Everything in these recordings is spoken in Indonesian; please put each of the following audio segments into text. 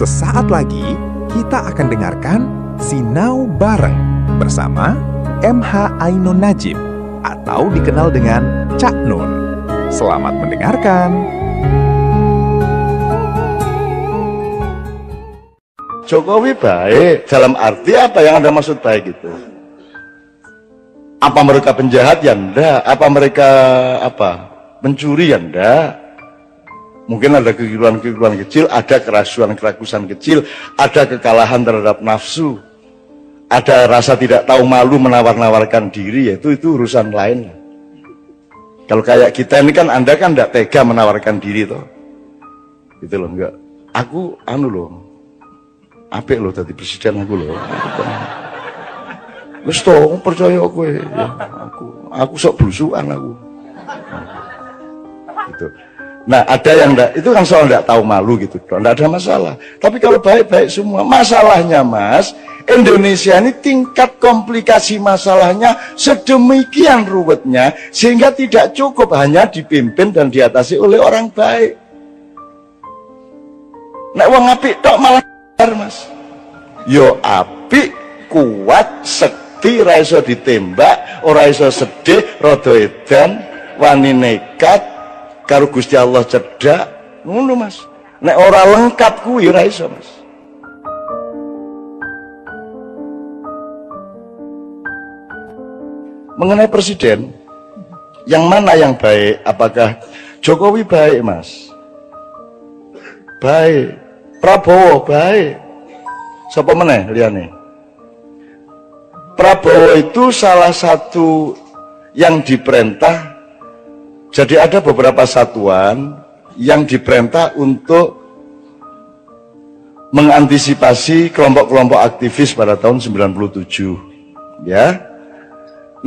Sesaat lagi kita akan dengarkan Sinau Bareng bersama MH Ainun Najib atau dikenal dengan Cak Nun. Selamat mendengarkan. Jokowi baik dalam arti apa yang Anda maksud baik itu? Apa mereka penjahat? Ya enggak. Apa mereka mencuri? Ya enggak. Mungkin ada kekeliruan-kekeliruan kecil, ada kerasuan-kerakusan kecil, ada kekalahan terhadap nafsu, ada rasa tidak tahu malu menawar-nawarkan diri, yaitu itu urusan lain. Kalau kayak kita ini kan, Anda kan enggak tega menawarkan diri toh. Gitu loh, enggak. Aku apik loh jadi presiden aku loh. Wis to, percaya kowe ya, aku sok blusukan aku. Gitu. Nah, ada yang enggak, itu kan soal enggak tahu malu gitu, enggak ada masalah. Tapi kalau baik-baik semua, masalahnya Mas, Indonesia ini tingkat komplikasi masalahnya sedemikian ruwetnya sehingga tidak cukup hanya dipimpin dan diatasi oleh orang baik. Nek wong apik tok malah Mas. Yo apik, kuat, sekti, ora iso ditembak, ora iso sedih, rada edan, wani nekat, karo Gusti Allah cedak, ngono Mas. Nek ora lengkap kuwi ora iso Mas. Mengenai presiden, yang mana yang baik? Apakah Jokowi baik Mas? Baik. Prabowo baik. Sapa meneh liyane? Prabowo itu salah satu yang diperintah. Jadi ada beberapa satuan yang diperintah untuk mengantisipasi kelompok-kelompok aktivis pada tahun 97. Ya.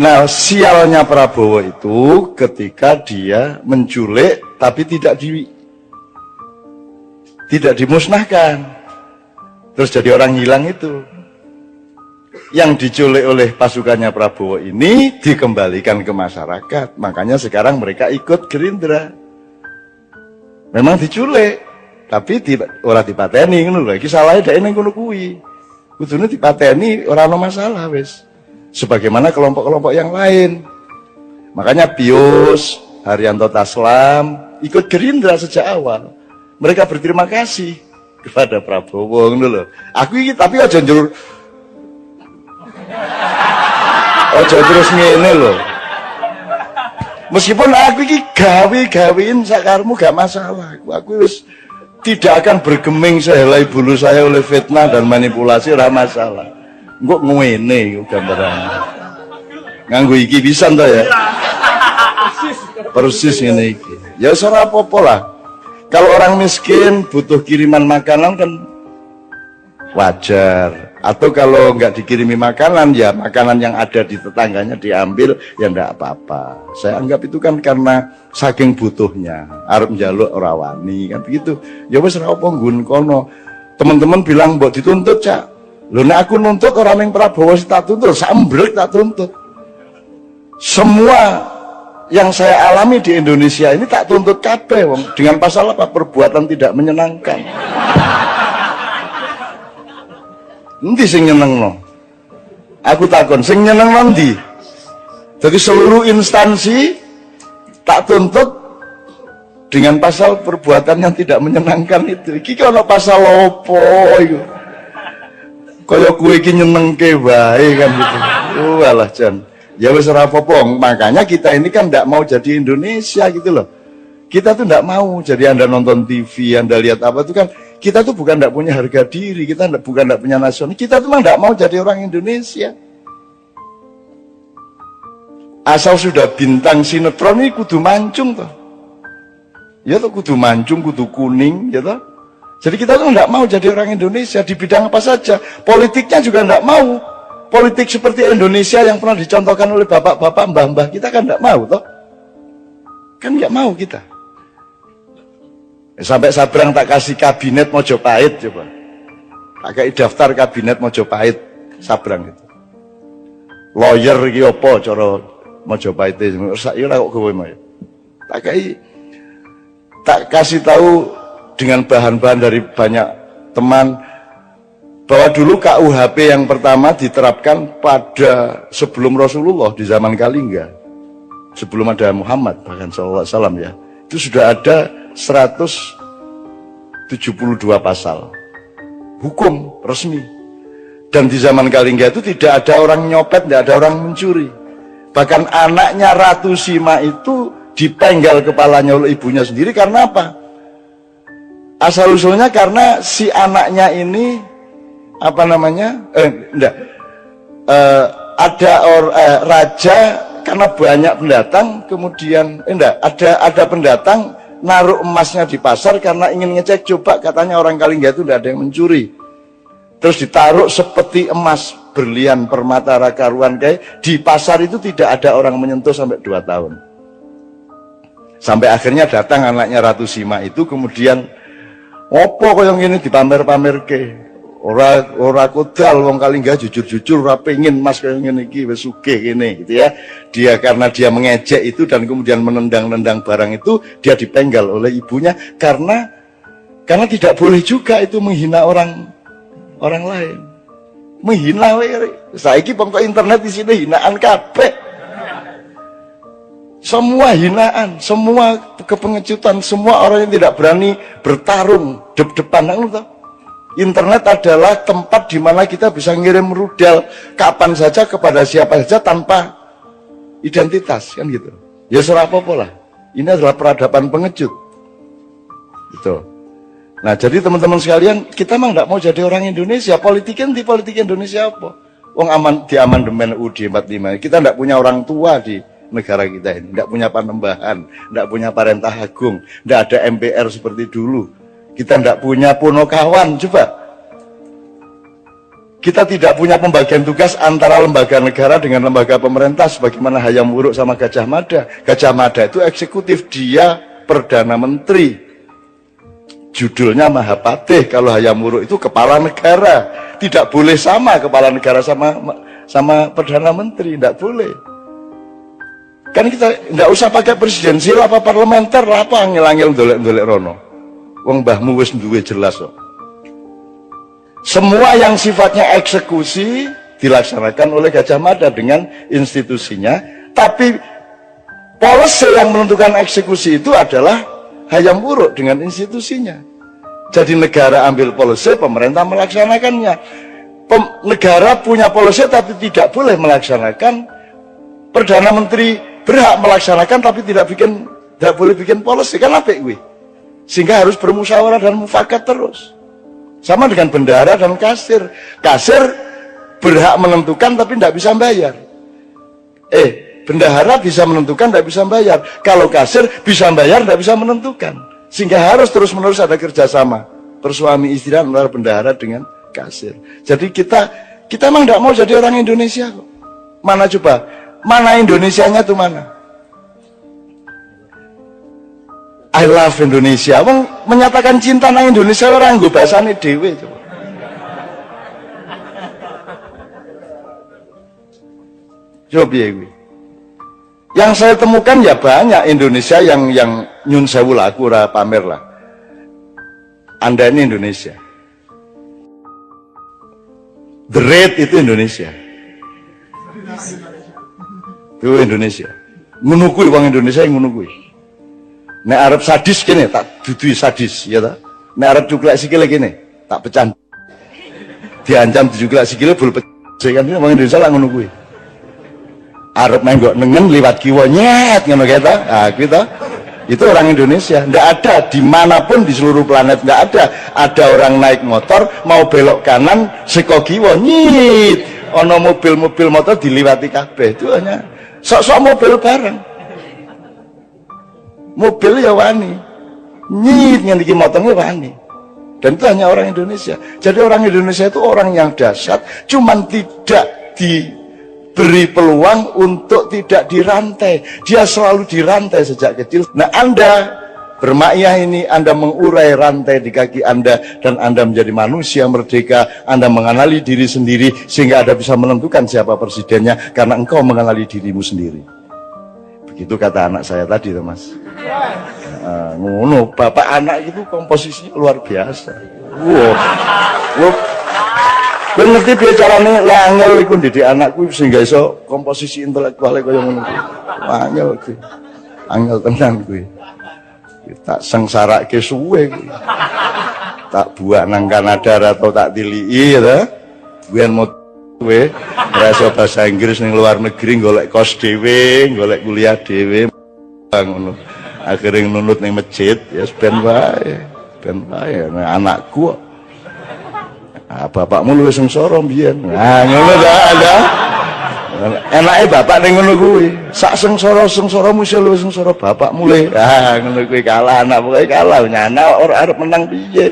Nah, sialnya Prabowo itu ketika dia menculik tapi tidak dimusnahkan, terus jadi orang hilang itu. Yang diculik oleh pasukannya Prabowo ini dikembalikan ke masyarakat, makanya sekarang mereka ikut Gerindra. Memang diculik, tapi ora dipateni ngono lho. Iki salahe dhek ning ngono kuwi. Kudune dipateni ora ana masalah wis. Sebagaimana kelompok-kelompok yang lain. Makanya Bios, Haryanto Taslam ikut Gerindra sejak awal. Mereka berterima kasih kepada Prabowo ngono lho. Aku iki tapi aja njur terus ngene lho. Meskipun aku iki gawe-gawein sakarmu gak masalah. Aku wis tidak akan bergeming sehelai bulu saya oleh fitnah dan manipulasi, ora masalah. Engko ngene iku gambarannya. Nganggo iki pisan to ya. Persis ngene iki. Ya ora apa-apa lah. Kalau orang miskin butuh kiriman makanan kan wajar. Atau kalau nggak dikirimi makanan, ya makanan yang ada di tetangganya diambil, ya nggak apa-apa. Saya anggap itu kan karena saking butuhnya. Arep njaluk ora wani kan begitu. Ya wis ora apa nggon kono. Teman-teman bilang mbok dituntut, Cak. Lho nek aku nuntut orang yang Prabowo tak tuntut, sambrek tak tuntut. Semua yang saya alami di Indonesia ini tak tuntut kabeh wong dengan pasal apa? Perbuatan tidak menyenangkan. Endi sing nyenengno? Aku takon sing nyenengno endi? Jadi seluruh instansi tak tuntut dengan pasal perbuatan yang tidak menyenangkan itu. Iki ono pasal opo iku? Kaya kowe iki nyenengke wae kan gitu. Oh alah Jan. Ya wis ora apa-apa. Makanya kita ini kan ndak mau jadi Indonesia gitu loh. Kita tuh ndak mau jadi Anda nonton TV, Anda lihat apa itu kan kita tuh bukan ndak punya harga diri, kita bukan ndak punya nasional. Kita tuh mah ndak mau jadi orang Indonesia. Asal sudah bintang sinetron ini kudu mancung toh. Ya toh kudu mancung, kudu kuning, ya toh. Jadi kita tuh ndak mau jadi orang Indonesia di bidang apa saja. Politiknya juga ndak mau. Politik seperti Indonesia yang pernah dicontohkan oleh bapak-bapak, mbah-mbah kita kan ndak mau toh. Kan nggak mau kita. Sampai Sabrang tak kasih kabinet Mojopahit coba. Tak kasih daftar kabinet Mojopahit Sabrang itu. Lawyer iki apa cara Mojopahit itu? Saya kok kowe mau. Tak kasih tahu dengan bahan-bahan dari banyak teman, bahwa dulu KUHP yang pertama diterapkan pada sebelum Rasulullah di zaman Kalingga, sebelum ada Muhammad bahkan SAW ya, itu sudah ada 172 pasal hukum resmi. Dan di zaman Kalingga itu tidak ada orang nyopet, tidak ada orang mencuri. Bahkan anaknya Ratu Sima itu dipenggal kepalanya oleh ibunya sendiri. Karena apa? Asal-usulnya karena si anaknya ini raja, karena banyak pendatang, kemudian ada pendatang naruh emasnya di pasar karena ingin ngecek, coba katanya orang Kalingga itu tidak ada yang mencuri. Terus ditaruh seperti emas, berlian, permata, rakaruan kayak di pasar itu tidak ada orang menyentuh sampai 2 tahun. Sampai akhirnya datang anaknya Ratu Sima itu, kemudian opo koyong ini dipamer-pamer ke ora kodal wong Kalingga jujur-jujur ora pengin emas koyong ngene iki wis sugih kene gitu ya. Dia karena dia mengejek itu dan kemudian menendang-nendang barang itu, dia dipenggal oleh ibunya karena tidak boleh juga itu menghina orang lain. Menghina saiki pokok internet di sini hinaan kabeh. Semua hinaan, semua kepengecutan, semua orang yang tidak berani bertarung depan. Internet adalah tempat di mana kita bisa ngirim rudal kapan saja kepada siapa saja tanpa identitas, kan gitu. Ya serah apa lah. Ini adalah peradaban pengecut. Gitu. Nah, jadi teman-teman sekalian, kita mah nggak mau jadi orang Indonesia. Politik Indonesia apa? Wong di amandemen UUD 45. Kita nggak punya orang tua di negara kita ini, nggak punya panembahan, nggak punya parentah agung, nggak ada MPR seperti dulu. Kita nggak punya Punokawan, coba. Kita tidak punya pembagian tugas antara lembaga negara dengan lembaga pemerintah, sebagaimana Hayam Wuruk sama Gajah Mada. Gajah Mada itu eksekutif, dia Perdana Menteri. Judulnya Mahapatih. Kalau Hayam Wuruk itu kepala negara. Tidak boleh sama kepala negara sama Perdana Menteri, tidak boleh. Kan kita tidak usah pakai presidensial apa parlementer, apa ngil-ngil dolek-dolek rono. Wong mbahmu wis duwe jelas kok. Semua yang sifatnya eksekusi dilaksanakan oleh Gajah Mada dengan institusinya, tapi policy yang menentukan eksekusi itu adalah Hayam Wuruk dengan institusinya. Jadi negara ambil policy, pemerintah melaksanakannya. Negara punya policy tapi tidak boleh melaksanakan. Perdana Menteri berhak melaksanakan tapi tidak boleh bikin policy, kan apik kuwi. Sehingga harus bermusyawarah dan mufakat terus. Sama dengan bendahara dan kasir. Kasir berhak menentukan tapi tidak bisa bayar. Bendahara bisa menentukan, tidak bisa bayar. Kalau kasir bisa bayar, tidak bisa menentukan. Sehingga harus terus-menerus ada kerjasama bersuami istri antara bendahara dengan kasir. Jadi kita emang tidak mau jadi orang Indonesia kok. Mana coba? Mana Indonesianya tuh mana? I love Indonesia. Wong menyatakan cinta nang Indonesia orang nggo bahasane dhewe coba. Coba piye kuwi? Yang saya temukan ya banyak Indonesia yang nyun sewu lah, aku ora pamer lah. Anda ini Indonesia. The Red itu Indonesia. Itu Indonesia. Ngono kuwi wong Indonesia ngono kuwi. Nek arep sadis kene tak dudui sadis, ya ta? Nek arep cuklek sikile kene, tak pecah. Diancam dicuklek sikile bul pecah kan wong Indonesia lah ngono kuwi. Arep menggok nengen liwat kiwa nyet ngono kae ta. Ah kuwi ta. Itu orang Indonesia. Ndak ada dimanapun di seluruh planet, ndak ada. Ada orang naik motor mau belok kanan seko kiwa nyit. Ono mobil-mobil motor diliwati kabeh. Itu hanya sok-sok mobil bareng. Mobil ya wani. Nyit ngene iki motornya wani. Dan itu hanya orang Indonesia. Jadi orang Indonesia itu orang yang dahsyat, cuman tidak diberi peluang untuk tidak dirantai. Dia selalu dirantai sejak kecil. Nah, Anda bermakyah ini, Anda mengurai rantai di kaki Anda, dan Anda menjadi manusia merdeka. Anda mengenali diri sendiri sehingga Anda bisa menentukan siapa presidennya, karena engkau mengenali dirimu sendiri. Begitu kata anak saya tadi, Mas. Ngono, bapak anak itu komposisinya luar biasa. Wah. Kowe ngerti piye carane angel iku ndidik anakku sehingga iso komposisi intelektual kaya ngono kuwi. Angel kuwi. Angel tenan kuwi. Tak sengsarake suwe kuwi. Tak buak nang Kanada atau tak tiliki ya. Biyen mau kowe ora iso bahasa Inggris ning luar negeri golek kos dhewe, golek kuliah dhewe ngono. Akhire nunut ning masjid ya ben wae. Ben wae anakku kok. Ah, bapakmu luwih sengsara mbiyen. Nah, ngono ta, ada. Enake bapak ning ngono kuwi. Sak sengsara-sengsaramu iso luwih sengsara bapakmu le. Ah, ngono kuwi kalah anak pokoke kalah. Nyana ora arep menang piye.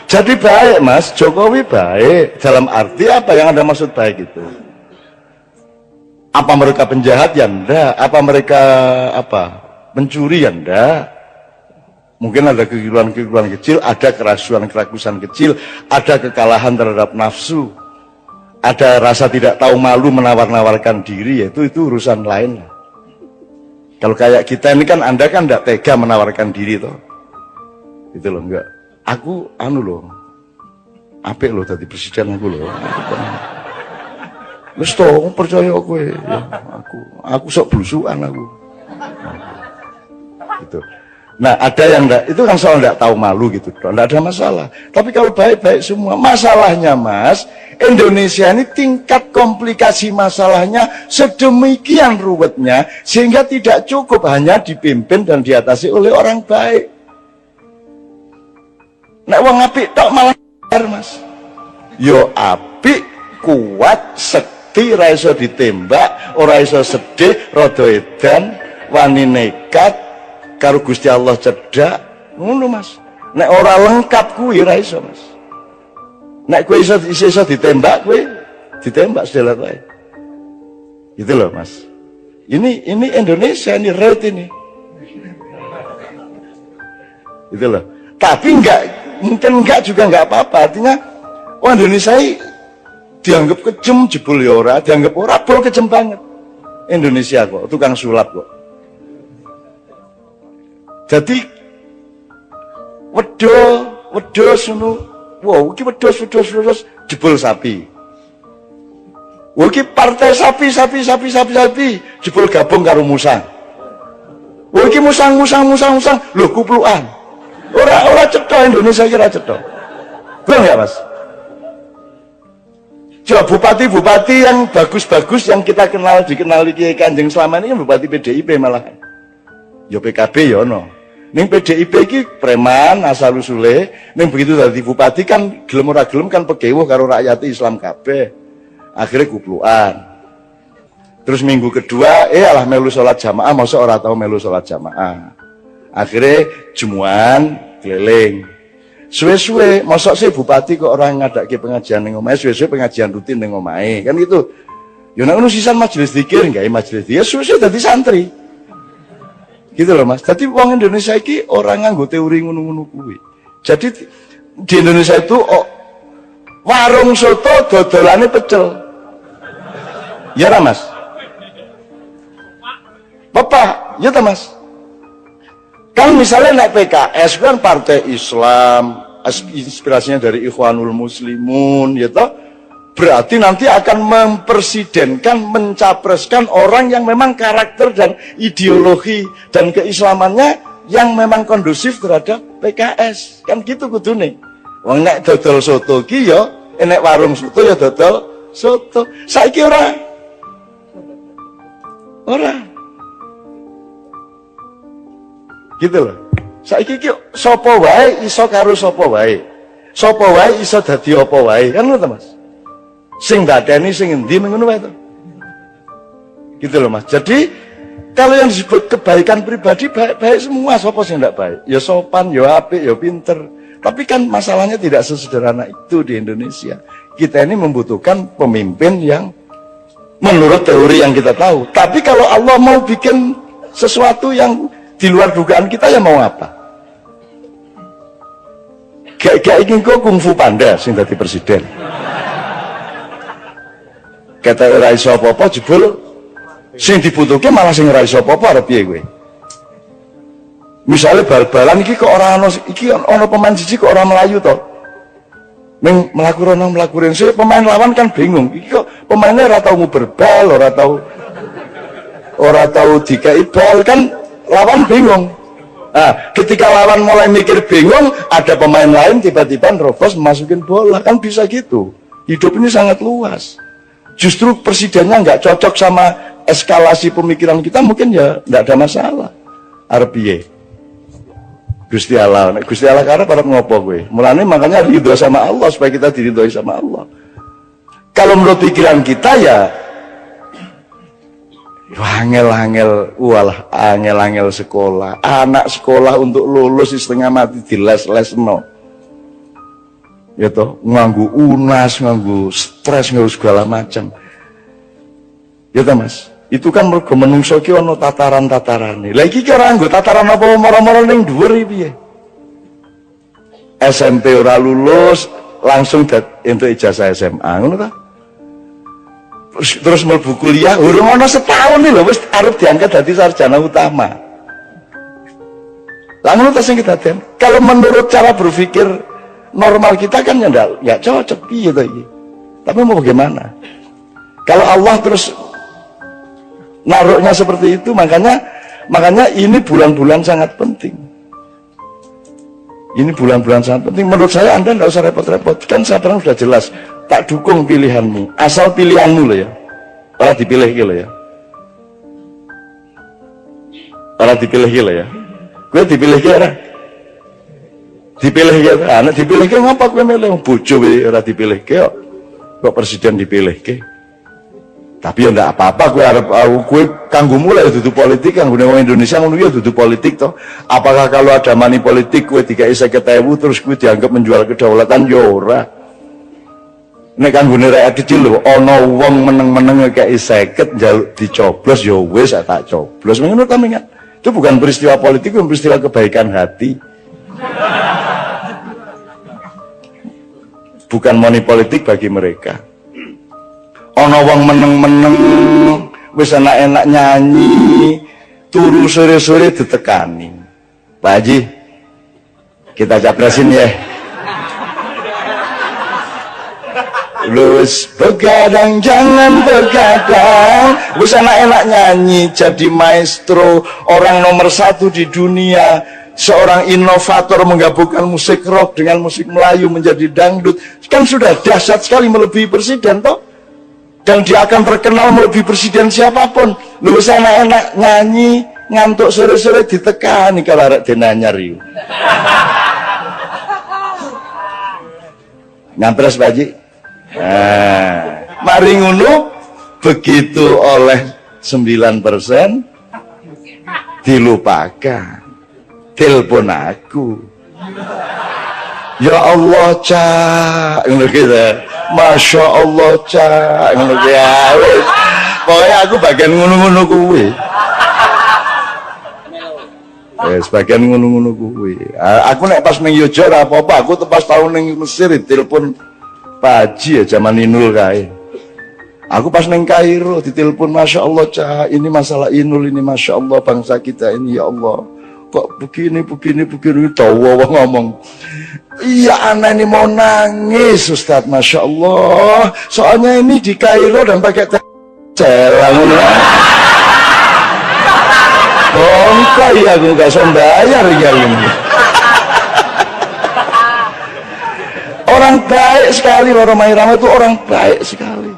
Jadi baik Mas, Jokowi baik. Dalam arti apa yang Anda maksud baik itu? Apa mereka penjahat? Ya enggak. Apa mereka pencuri? Ya enggak. Mungkin ada kekeliruan-kekeliruan kecil, ada keraguan-keraguan kecil, ada kekalahan terhadap nafsu, ada rasa tidak tahu malu menawar-nawarkan diri, itu urusan lain. Kalau kayak kita ini kan, Anda kan tidak tega menawarkan diri toh. Itu loh, enggak. Aku loh, apik loh tadi presiden aku loh. Wis toh, percaya kowe. Ya, aku sok blusukan aku. Gitu. Nah, ada yang enggak, itu kan soal enggak tahu malu gitu, enggak ada masalah. Tapi kalau baik-baik semua, masalahnya Mas, Indonesia ini tingkat komplikasi masalahnya sedemikian ruwetnya, sehingga tidak cukup hanya dipimpin dan diatasi oleh orang baik. Nek wong apik tok malah Mas. Yo apik, kuat, sekti, ora iso ditembak, ora iso sedih, rada edan, wani nekat, karo Gusti Allah cedak, ngono Mas. Nek ora lengkap kuwi ora iso Mas. Nek kowe iso ditembak, kowe ditembak sedelat wae. Gitu loh Mas. Ini Indonesia, ini red ini. Gitu loh. Tapi mungkin juga enggak apa-apa. Artinya orang Indonesia dianggap kejem jebul ya ora, dianggap ora bol kejem banget. Indonesia kok, tukang sulap kok. Jadi wedhus ngono. Wow, iki wedhus jebol sapi. Wah, iki partai sapi jebol gabung karo musang. Wah, iki musang. Lho kuplukan. Ora cetha Indonesia kira cetha. Bener enggak, Mas? Coba bupati-bupati yang bagus-bagus yang kita dikenali Kiai Kanjeng selama ini kan bupati PDIP malahan. Ya PKB ya ono. Ning PDIP iki preman asal-usule, ning begitu dadi bupati kan gelem ora gelem kan pegewuh karo rakyat Islam kabeh. Akhirnya kuplukan. Terus minggu kedua alah melu salat jamaah, mosok ora tau melu salat jamaah. Akhirnya jemuan keliling. Suwe-suwe mosok sih bupati kok orang ngadake pengajian ning omahe, suwe-suwe pengajian rutin ning omahe. Kan gitu. Ya nek ngono sisan majelis zikir, gawe majelis zikir, suwe-suwe dadi santri. Gitu loh Mas. Jadi wong Indonesia iki orang nganggo teori ngono-ngono kuwi. Jadi di Indonesia itu warung soto dodolane pecel. Ya ra Mas? Bapak, ya ta Mas? Kan misalnya naik PKS kan partai Islam, inspirasinya dari Ikhwanul Muslimun, ya toh? Berarti nanti akan mempresidenkan, mencapreskan orang yang memang karakter dan ideologi dan keislamannya yang memang kondusif terhadap PKS. Kan gitu kudune. Wong nek dodol soto ki ya, nek warung soto ya dodol soto. Saiki ora. Gitu loh. Saiki ki sapa wae iso karo sapa wae. Sapa wae iso dadi apa wae. Kan ngono ta Mas? Sing dadeni sing endi ngono wae to. Gitu loh Mas. Jadi kalau yang disebut kebaikan pribadi baik-baik semua, sapa sing ndak baik? Ya sopan, ya apik, ya pinter. Tapi kan masalahnya tidak sesederhana itu di Indonesia. Kita ini membutuhkan pemimpin yang menurut teori yang kita tahu. Tapi kalau Allah mau bikin sesuatu yang di luar dugaan kita, ya mau apa? Gak ingin kok kungfu panda sing dadi presiden. Kata ora iso apa-apa jebul sing dibutuhke malah sing ora iso apa-apa arep piye kowe. Misalnya bal-balan iki kok ora ono iki ono pemain siji kok ora melayu to. Ning mlaku-mlaku sih pemain lawan kan bingung. Iki kok pemainnya ora tau nguber bal, ora tau dikai bal kan lawan bingung. Nah, ketika lawan mulai mikir bingung, ada pemain lain tiba-tiba nerobos masukin bola, kan bisa gitu. Hidup ini sangat luas. Justru presidennya nggak cocok sama eskalasi pemikiran kita, mungkin ya nggak ada masalah. Arpiye Gusti Allah karena para ngopo gue. Mulanya makanya ridho sama Allah supaya kita diridhoi sama Allah. Kalau menurut pikiran kita ya angel sekolah. Anak sekolah untuk lulus setengah mati di les-lesno. Ya toh, nganggu unas, nganggu stres, nganggu segala macam. Ya toh Mas. Itu kan mergo menungso ki ana tataran-tatarane. Lah iki ora nggo tataran apa moro-moro ning dhuwur iki piye? SMP ora lulus, langsung entuk ijazah SMA, ngono ta? Terus mlebu kuliah, urung ana setahun lho wis arep diangkat dadi sarjana utama. Lah ngono ta sing kedaden. Kalau menurut cara berpikir normal kita kan ya enggak cocok piye to iki. Tapi mau bagaimana? Kalau Allah terus naruhnya seperti itu, makanya ini bulan-bulan sangat penting. Ini bulan-bulan sangat penting. Menurut saya Anda nggak usah repot-repot. Kan sekarang sudah jelas. Tak dukung pilihanmu. Asal pilihanmu loh ya. Orang dipilih gitu ya. Orang dipilih gitu ya. Gue dipilih gitu ya. Dipilih gitu. Anak dipilih gitu ngapa gue milih? Bojo orang dipilih gitu. Kok presiden dipilih gitu. Tapi ya enggak apa-apa, gue kanggo mulai duduk politik, kanggo orang Indonesia ngono ya duduk politik toh. Apakah kalau ada money politik gue 3.000 terus gue dianggap menjual kedaulatan ya ora. Nek kanggo rakyat kecil lho, ana wong meneng-meneng kayak 50 njaluk dicoblos ya wis tak coblos. Ngono ta mengat. Itu bukan peristiwa politik, itu peristiwa kebaikan hati. Bukan money politik bagi mereka. Ana wong meneng-meneng wis enak-enak nyanyi turu sore-sore ditekani. Pak Haji, kita capresin ya. Lus begadang jangan begadang, wis enak-enak nyanyi jadi maestro, orang nomor 1 di dunia, seorang inovator menggabungkan musik rock dengan musik Melayu menjadi dangdut, kan sudah dahsyat sekali melebihi presiden toh. Dan dia akan terkenal melebihi presiden siapapun. Lu sana enak nyanyi, ngantuk sore-sore ditekani kalau arek denanyar yuk. Nyampres Pak Haji. Mari ngono begitu oleh 9% dilupakan. Telepon aku. Ya Allah Cak, ngono gitu. Masya Allah Cak, ngono ya. Pokoknya aku bagian ngono-ngono kuwi. Sebagian ngono-ngono kuwi. Aku nek pas ning Yojo ora apa-apa, aku pas tahun ning Mesir ditelepon Pak Haji ya zaman Inul kae. Aku pas ning Kairo ditelepon Masya Allah Cak, ini masalah Inul ini Masya Allah bangsa kita ini ya Allah. Kok begini tawa ngomong. Iya anak ini mau nangis Ustaz, Masya Allah. Soalnya ini di Kairo dan pakai jalan. Bongkar ya aku gak sembayar ya ini. Orang baik sekali, Romai Rama itu orang baik sekali.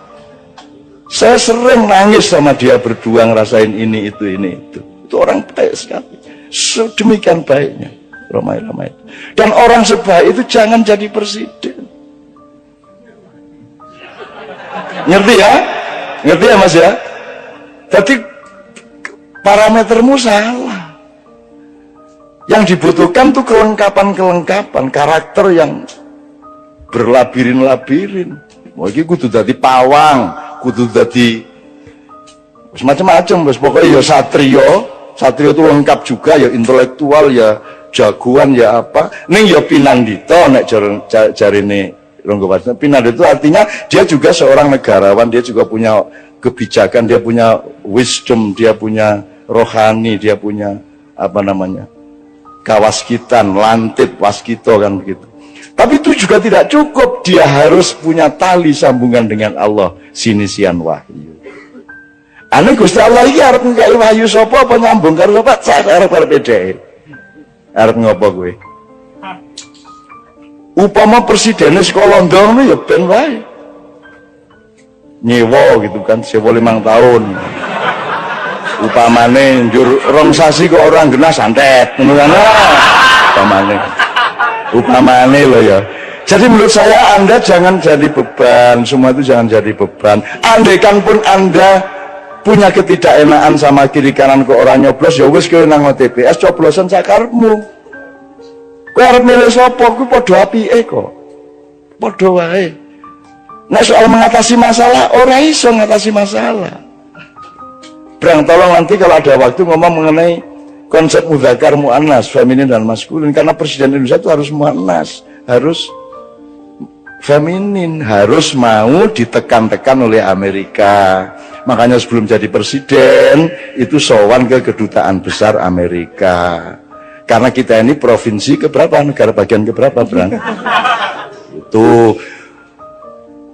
Saya sering nangis sama dia berdua ngerasain ini itu. Itu orang baik sekali. Sedemikian baiknya Romai Rama itu. Dan orang sebaik itu jangan jadi presiden. Ngerti ya Mas ya? Jadi parametermu salah. Yang dibutuhkan tuh kelengkapan karakter yang berlabirin-labirin. Wah iki kudu dadi pawang, kudu dadi macam-macam, pokoknya ya Satrio itu lengkap juga, ya intelektual, ya jagoan, ya apa. Ning ya Pinandito nek jarine Ronggowarsina. Pinandito artinya dia juga seorang negarawan, dia juga punya kebijakan, dia punya wisdom, dia punya rohani, dia punya apa namanya? kawaskitan, lantip, waskito kan begitu. Tapi itu juga tidak cukup, dia harus punya tali sambungan dengan Allah, sinisian wahyu. Ane Gusti Allah iki arep ngkai wahyu sapa apa nyambung karo sapa? Sak arep dhek. Arep ngopo kowe? Upama presidennya sekolah London ya ben wae. Nyewa gitu kan, sewa 5 tahun. Upamane njur rong sasi kok orang genah santet, ngono kan. Upamane loh ya. Jadi menurut saya Anda jangan jadi beban, semua itu jangan jadi beban. Andaikan pun Anda punya ketidakenaan sama kiri kanan ke orang nyoblos, ya wis kowe nang TPS coblosan sakarepmu. Kowe arep milih sapa kuwi padha apike kok. Padha wae. Nek soal mengatasi masalah, ora iso ngatasi masalah. Brang, tolong nanti kalau ada waktu ngomong mengenai konsep mudzakkar muannas, feminin dan maskulin, karena presiden Indonesia itu harus muannas, harus feminin, harus mau ditekan-tekan oleh Amerika. Makanya sebelum jadi presiden itu sowan ke kedutaan besar Amerika. Karena kita ini provinsi keberapa, negara bagian keberapa, Brang? Itu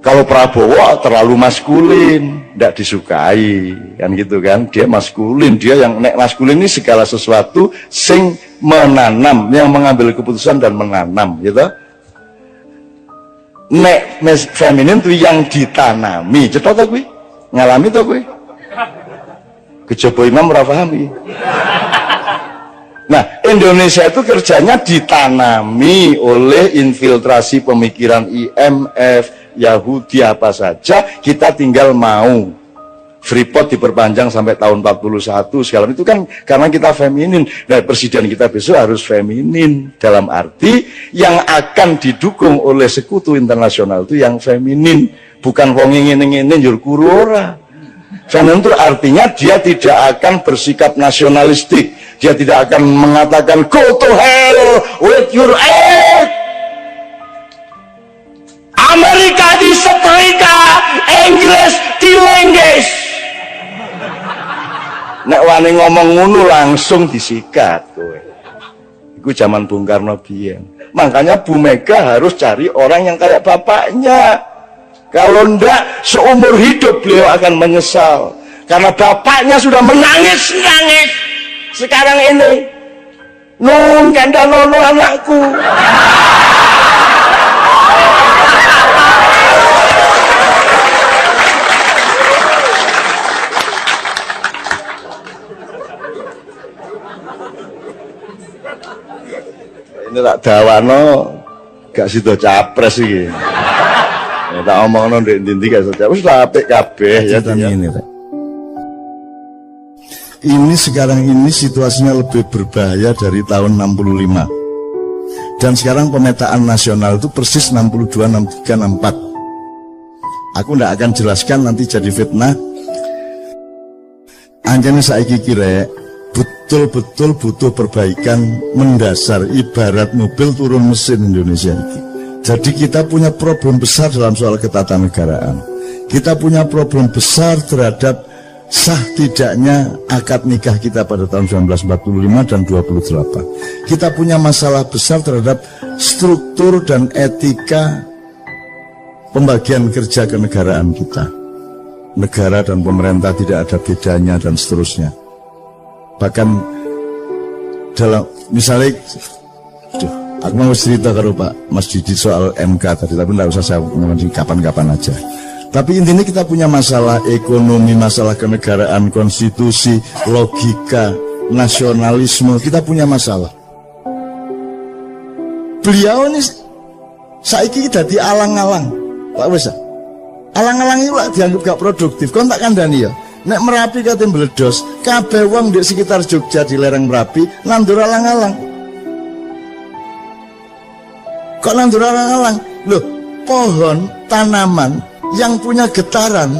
kalau Prabowo terlalu maskulin, tidak disukai, kan gitu kan? Dia maskulin, dia yang nek maskulin ini segala sesuatu sing menanam, yang mengambil keputusan dan menanam, gitu. Nek feminin itu yang ditanami, cetok gue, ngalami tuh gue. Kejaba imam ora paham. Nah, Indonesia itu kerjanya ditanami oleh infiltrasi pemikiran IMF, Yahudi apa saja, kita tinggal mau. Freeport diperpanjang sampai tahun 41 segala itu kan karena kita feminin. Nah, presiden kita besok harus feminin, dalam arti yang akan didukung oleh sekutu internasional itu yang feminin, bukan wong ngene-ngene njur kuru ora. Feminin itu artinya dia tidak akan bersikap nasionalistik, dia tidak akan mengatakan go to hell with your aid. Amerika disetrika, Inggris dilengges. Nek wani ngomong ngono langsung disikat kowe. Iku zaman Bung Karno biyen. Makanya Bu Mega harus cari orang yang kayak bapaknya. Kalau ndak seumur hidup beliau akan menyesal. Karena bapaknya sudah menangis-nangis. Sekarang ini nun kanda nono anakku. Ini tak dawano gak sido capres iki. Ya tak omongno ndek ndi-ndi gak sido capres wis apik kabeh ya ini. Ini sekarang ini situasinya lebih berbahaya dari tahun 65. Dan sekarang pemetaan nasional itu persis 62, 63, 64. Aku ndak akan jelaskan nanti jadi fitnah. Anjane saiki kira betul-betul butuh perbaikan mendasar, ibarat mobil turun mesin Indonesia ini. Jadi kita punya problem besar dalam soal ketatanegaraan. Kita punya problem besar terhadap sah tidaknya akad nikah kita pada tahun 1945 dan 28. Kita punya masalah besar terhadap struktur dan etika pembagian kerja kenegaraan kita. Negara dan pemerintah tidak ada bedanya dan seterusnya. Bahkan dalam misalnya aku mau cerita kalau Pak Mas Didi soal MK tadi, tapi tidak usah saya ngomongin kapan-kapan aja. Tapi intinya kita punya masalah ekonomi, masalah kenegaraan, konstitusi, logika, nasionalisme, kita punya masalah. Beliau ini saiki dadi alang-alang, Pak Wesa. Alang-alang itu lah dianggap gak produktif. Kon tak kandhani ya. Nek Merapi kate meledos, kabeh wong di sekitar Jogja di lereng Merapi nandur alang-alang. Kok nandur alang-alang? Loh, pohon, tanaman yang punya getaran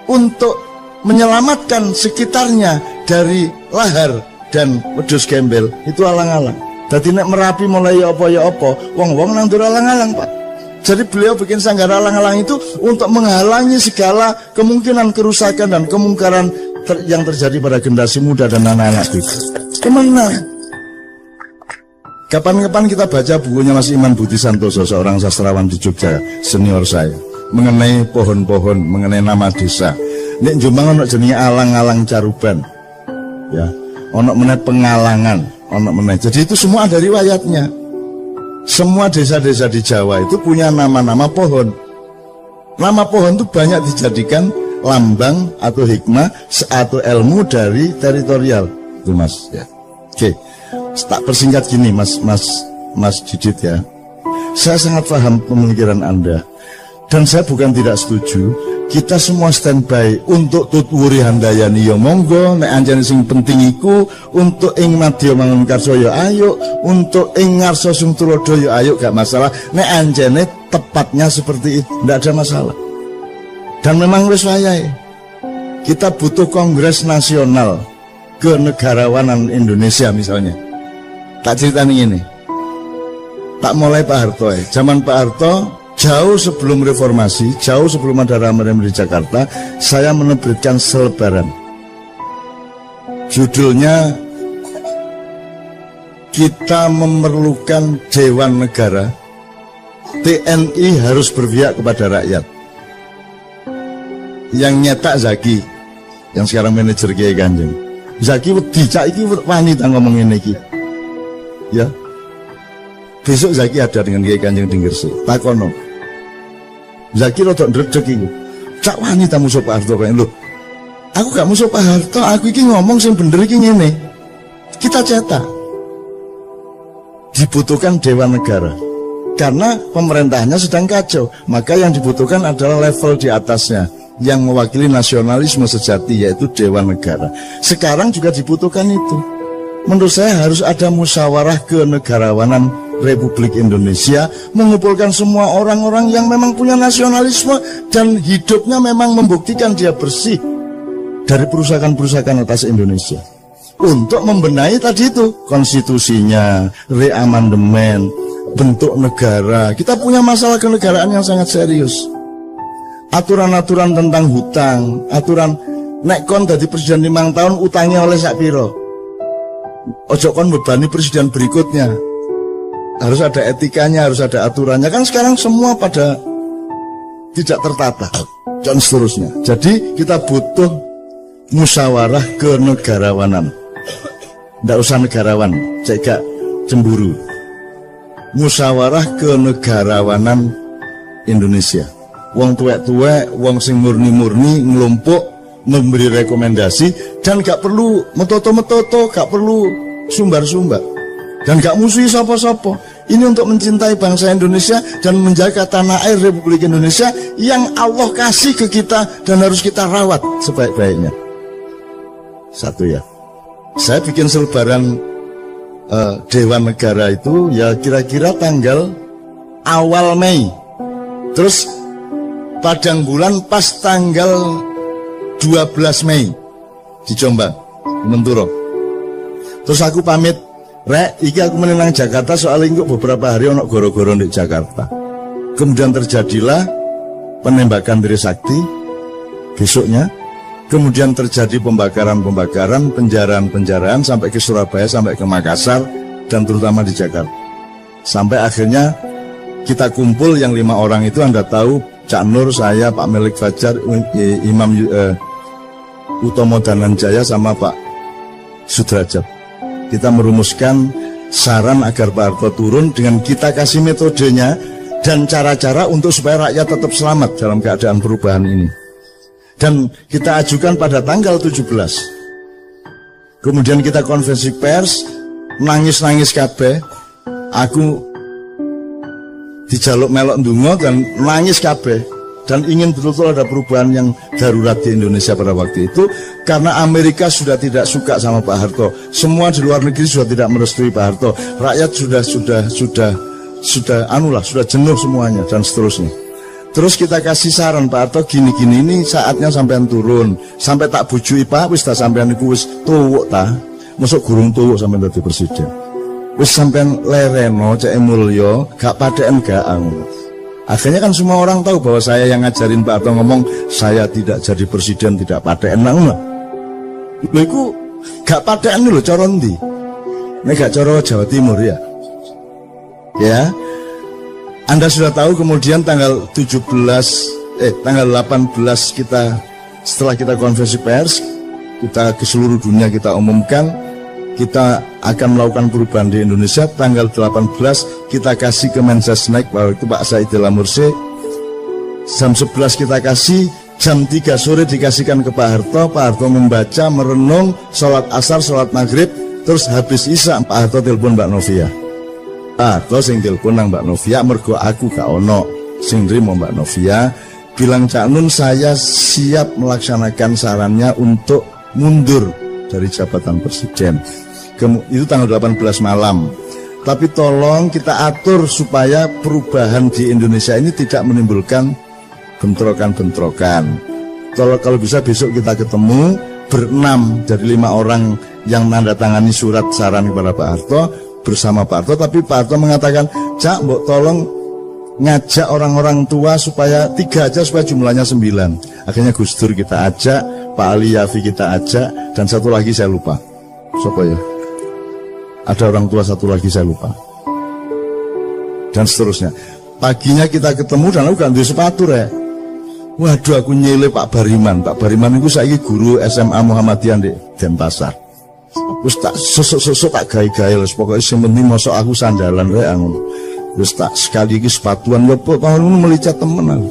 untuk menyelamatkan sekitarnya dari lahar dan wedhus gembel itu alang-alang. Dadi nek Merapi mulai ya apa, wong-wong nandur alang-alang, Pak. Jadi beliau bikin sanggar alang-alang itu untuk menghalangi segala kemungkinan kerusakan dan kemungkaran yang terjadi pada generasi muda dan anak-anak itu. Kemana? Kapan-kapan kita baca bukunya Mas Iman Budi Santoso, seorang sastrawan di Jogja, senior saya, mengenai pohon-pohon, mengenai nama desa. Nek Jombang ono jenenge alang-alang caruban. Ya, ono meneh pengalangan, ono meneh. Jadi itu semua ada riwayatnya. Semua desa-desa di Jawa itu punya nama-nama pohon. Nama pohon itu banyak dijadikan lambang atau hikmah atau ilmu dari teritorial. Itu Mas, ya. Oke. Tak persingkat gini Mas Didit ya. Saya sangat paham pemikiran Anda. Dan saya bukan tidak setuju. Kita semua standby untuk tutwuri handayani ya monggo, nek anjane sing penting iku untuk ing madya mangunkarsa ya ayo, untuk ing ngarsa sing tulodo ya ayo, gak masalah. Nek anjane tepatnya seperti itu, ndak ada masalah. Dan memang wis wayahe. Kita butuh kongres nasional kenegarawanan Indonesia misalnya. Tak ceritani ini. Tak mulai Pak Harto ya. Zaman Pak Harto jauh sebelum reformasi, jauh sebelum ada Rame-Rame di Jakarta, saya menerbitkan selebaran. Judulnya Kita Memerlukan Dewan Negara. TNI harus berpihak kepada rakyat. Yang nyetak Zaki, yang sekarang manajer Kiai Kanjeng. Zaki dicak iki wani ta ngomong ngene iki. Ya. Besok Zaki ada dengan Kiai Kanjeng di Gresik. Takono. Zaki rodok ndredeg iku. Cak wani ta musuh Pak Harto kaya lho. Aku gak musuh Pak Harto, aku iki ngomong sing bener iki ngene. Kita cetak. Dibutuhkan Dewan Negara. Karena pemerintahnya sedang kacau, maka yang dibutuhkan adalah level di atasnya yang mewakili nasionalisme sejati, yaitu Dewan Negara. Sekarang juga dibutuhkan itu. Menurut saya harus ada musyawarah kenegarawanan Republik Indonesia, mengumpulkan semua orang-orang yang memang punya nasionalisme dan hidupnya memang membuktikan dia bersih dari perusakan-perusakan atas Indonesia, untuk membenahi tadi itu konstitusinya, reamandemen, bentuk negara. Kita punya masalah kenegaraan yang sangat serius. Aturan-aturan tentang hutang, aturan nek kon dadi presiden 5 tahun utangnya oleh sak piro. Ojo kon bebani presiden berikutnya. Harus ada etikanya, harus ada aturannya. Kan sekarang semua pada tidak tertata dan seterusnya. Jadi kita butuh musyawarah kenegarawanan. Ndak usah negarawan, cek gak cemburu. Musyawarah kenegarawanan Indonesia. Wong tuwek-tuwek, wong sing murni-murni ngelompok memberi rekomendasi, dan gak perlu metoto-metoto, gak perlu sumbar-sumbar, dan gak musuhi sapa-sapa. Ini untuk mencintai bangsa Indonesia dan menjaga tanah air Republik Indonesia yang Allah kasih ke kita dan harus kita rawat sebaik-baiknya. Satu ya. Saya bikin selebaran Dewan Negara itu ya kira-kira tanggal awal Mei. Terus padang bulan pas tanggal 12 Mei di Jombang, Menturo. Terus aku pamit, Rek, iki aku menenang Jakarta soalnya kok beberapa hari ono goro-goro di Jakarta. Kemudian terjadilah penembakan Trisakti besoknya. Kemudian terjadi pembakaran-pembakaran, penjaraan-penjaraan sampai ke Surabaya, sampai ke Makassar, dan terutama di Jakarta. Sampai akhirnya kita kumpul yang 5 orang itu, Anda tahu, Cak Nur, saya, Pak Melik Fajar, Imam Utomo Dananjaya, sama Pak Sudrajat. Kita merumuskan saran agar Pak Harto turun dengan kita kasih metodenya dan cara-cara untuk supaya rakyat tetap selamat dalam keadaan perubahan ini. Dan kita ajukan pada tanggal 17. Kemudian kita konferensi pers, nangis-nangis kabeh. Aku dijaluk melok ndonga dan nangis kabeh, dan ingin betul-betul ada perubahan yang darurat di Indonesia pada waktu itu, karena Amerika sudah tidak suka sama Pak Harto. Semua di luar negeri sudah tidak merestui Pak Harto. Rakyat sudah jenuh semuanya dan seterusnya. Terus kita kasih saran, Pak Harto gini-gini, ini saatnya sampean turun. Sampai tak bujui Pak, wis tak sampean iku wis tuwuk ta. Mosok gurung tuwuk sampean dadi presiden. Wis sampean lereno cek mulya, gak padeken gak angu. Akhirnya kan semua orang tahu bahwa saya yang ngajarin Pak Harto ngomong saya tidak jadi presiden tidak padeken nang. Lho iku gak padeken lho cara ndi? Nek gak cara Jawa Timur ya. Ya. Anda sudah tahu kemudian tanggal 18 kita setelah kita konferensi pers, kita ke seluruh dunia kita umumkan kita akan melakukan perubahan di Indonesia. Tanggal 18 kita kasih ke Mensesnek bahwa itu Pak Saidillah Mursi. Jam 11 kita kasih, jam 3 sore dikasihkan ke Pak Harto. Pak Harto membaca, merenung, sholat asar, sholat maghrib, terus habis isya Pak Harto telepon Mbak Novia. Pak Harto sing telepon nang Mbak Novia, mergo aku gak ono sing nrimo Mbak Novia, bilang Cak Nun saya siap melaksanakan sarannya untuk mundur dari jabatan presiden. Itu tanggal 18 malam. Tapi tolong kita atur supaya perubahan di Indonesia ini tidak menimbulkan bentrokan-bentrokan. Kalau bisa besok kita ketemu berenam dari 5 orang yang menandatangani surat saran kepada Pak Harto bersama Pak Harto. Tapi Pak Harto mengatakan, Cak, mbok tolong ngajak orang-orang tua supaya 3 aja supaya jumlahnya 9. Akhirnya Gus Dur kita ajak, Pak Ali Yafi kita ajak, dan satu lagi saya lupa. Siapa ya? Ada orang tua satu lagi saya lupa. Dan seterusnya. Paginya kita ketemu dan aku gak duwe sepatu rek. Waduh aku nyele Pak Bariman. Pak Bariman itu saiki guru SMA Muhammadiyah di Denpasar. Terus tak sosok tak gawe-gawe wis pokoke sing penting mosok aku sandalan rek ngono. Terus tak sekali iki sepatuan lho tahun ngono melicat temenan.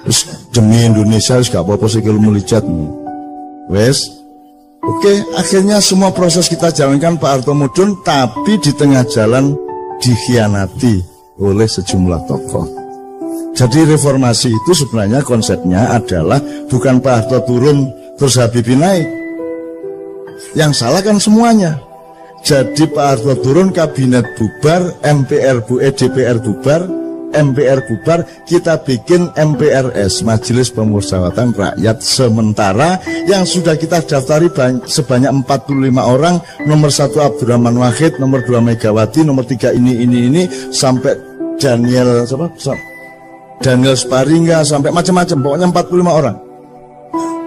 Terus demi Indonesia wis gak apa-apa sih kalau melicat. Wes. Oke, akhirnya semua proses kita jalankan Pak Harto mudun, tapi di tengah jalan dikhianati oleh sejumlah tokoh. Jadi reformasi itu sebenarnya konsepnya adalah bukan Pak Harto turun terus Habibie naik. Yang salah kan semuanya. Jadi Pak Harto turun, kabinet bubar, DPR bubar, MPR bubar, kita bikin MPRS, Majelis Pemusyawaratan Rakyat Sementara, yang sudah kita daftari sebanyak 45 orang, nomor 1 Abdurrahman Wahid, nomor 2 Megawati, nomor 3 ini, sampai Daniel Sparingga, sampai macam-macam, pokoknya 45 orang.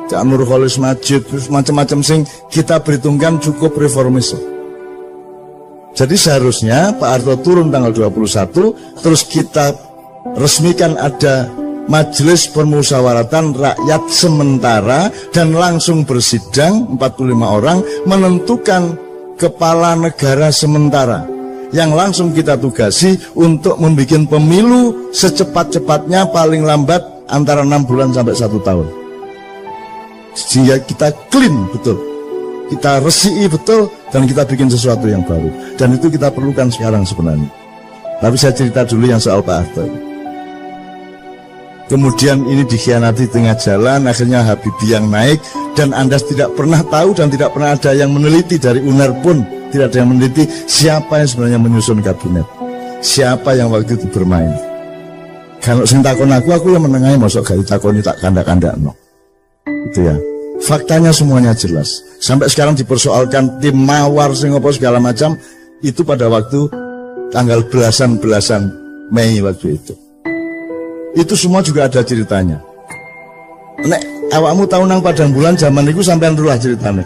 Cak Nurholis Majid, terus macam-macam sing kita perhitungkan cukup reformis. Jadi seharusnya Pak Harto turun tanggal 21, terus kita resmikan ada Majelis Permusyawaratan Rakyat Sementara dan langsung bersidang 45 orang menentukan kepala negara sementara yang langsung kita tugasi untuk membuat pemilu secepat-cepatnya, paling lambat antara 6 bulan sampai 1 tahun. Sehingga kita clean betul, kita resiki betul, dan kita bikin sesuatu yang baru. Dan itu kita perlukan sekarang sebenarnya. Tapi saya cerita dulu yang soal Pak Harto. Kemudian ini dikhianati tengah jalan, akhirnya Habibie yang naik, dan Anda tidak pernah tahu dan tidak pernah ada yang meneliti, dari UNER pun tidak ada yang meneliti siapa yang sebenarnya menyusun kabinet, siapa yang waktu itu bermain. Kalau sing takon aku yang menengahi, masuk gak ditakoni tak kandak-kandak no. Itu ya. Faktanya semuanya jelas. Sampai sekarang dipersoalkan tim mawar sing apa segala macam, itu pada waktu tanggal belasan Mei waktu itu. Itu semua juga ada ceritanya. Nek awakmu tahu nang Padang Bulan zaman itu sampean rulah ceritanya.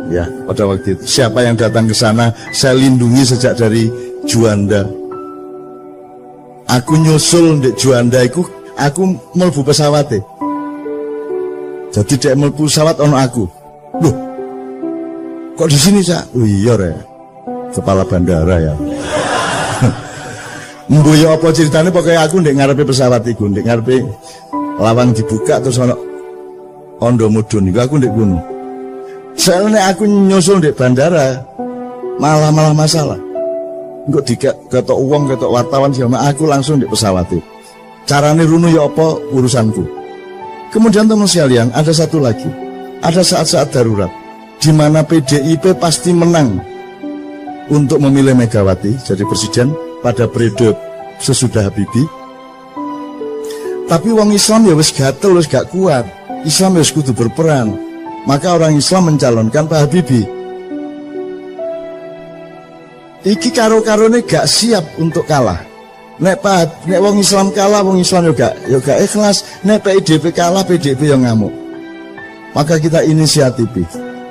Ya, pada waktu itu siapa yang datang ke sana saya lindungi sejak dari Juanda. Aku nyusul di Juanda itu, aku mlebu pesawate. Jadi dia mlebu pesawat ono aku. Loh, kok di sini Cak? Oh iya re, kepala bandara ya. Mbuyo apa ceritanya, pokoknya aku ndek ngarepe pesawat iku, ndek ngarepe lawang dibuka terus ono ondo mudun iku, aku ndek kono. Soalnya aku nyusul ndek bandara malah masalah. Engko diketok uang, ketok wartawan sama aku langsung ndek pesawat itu. Carane runu ya apa urusanku. Kemudian teman sekalian, ada satu lagi, ada saat-saat darurat di mana PDIP pasti menang untuk memilih Megawati jadi presiden pada periode sesudah Habibie. Tapi wong Islam ya wis gatel, wis gak kuat. Islam wis kudu berperan. Maka orang Islam mencalonkan Pak Habibie. Iki karo-karone gak siap untuk kalah. Nek wong Islam kalah, wong Islam juga ikhlas. Nek PDIP kalah, PDIP yang ngamuk. Maka kita inisiatif.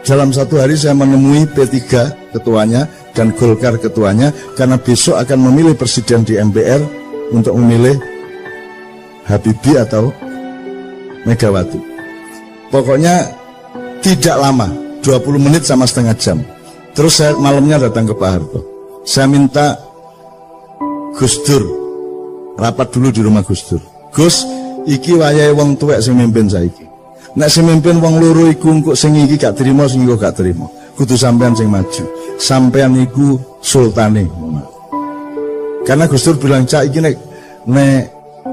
Dalam satu hari saya menemui P3 ketuanya, dan Golkar ketuanya, karena besok akan memilih presiden di MPR untuk memilih Habibie atau Megawati. Pokoknya tidak lama, 20 menit sama setengah jam. Terus saya malamnya datang ke Pak Harto. Saya minta Gus Dur rapat dulu di rumah Gus Dur. Gus, iki wayahe wong tuwek sing mimpin saiki. Nek sing mimpin wong loro iku engko sing iki gak trima, sing iku gak trima. Kudu sampean sing maju. Sampean iku sultane. Karena Gus Dur bilang, "Cak iki nek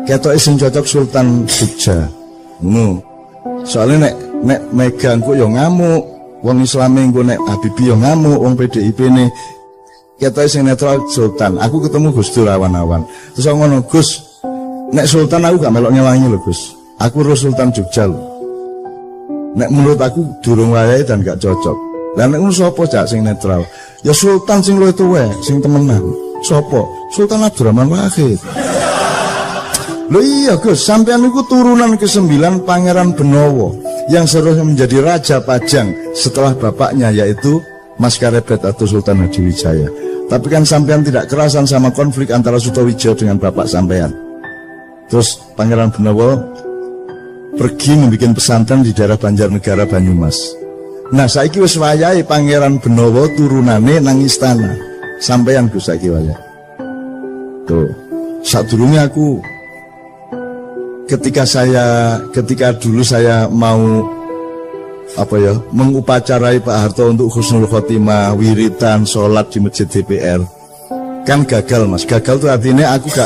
ketoke sing cocok Sultan Jogja." Ngono. Soalnya nek Mega engko yo ngamuk, wong Islame engko nek Habibie yo ngamuk, wong PDIP ne ketoke sing netral Sultan. Aku ketemu Gus Dur awan-awan. Terus aku ngono, "Gus, nek Sultan aku gak melok nyewangi lho, Gus. Aku ro Sultan Jogja lho. Nek menurut aku durung wayahe dan gak cocok. Lah nek ngono sapa cak sing netral? Ya Sultan sing luwih tuwek, sing temenan. Sapa? Sultan Abdurrahman Wahid." Loh iya Gus, sampean itu turunan ke-9 Pangeran Benowo yang seharusnya menjadi Raja Pajang setelah bapaknya, yaitu Mas Karebet atau Sultan Hadiwijaya. Tapi kan sampean tidak kerasan sama konflik antara Sutowijo dengan bapak sampean. Terus Pangeran Benowo pergi membuat pesantren di daerah Banjarnegara Banyumas. Nah saiki wis wayahe Pangeran Benowo turunane nang istana. Sampean Gus saiki wayahe. Tuh, sadurunge aku ketika dulu saya mau mengupacarai Pak Harto untuk husnul khotimah, wiritan, sholat di masjid DPR, kan gagal Mas. Gagal itu artinya aku gak,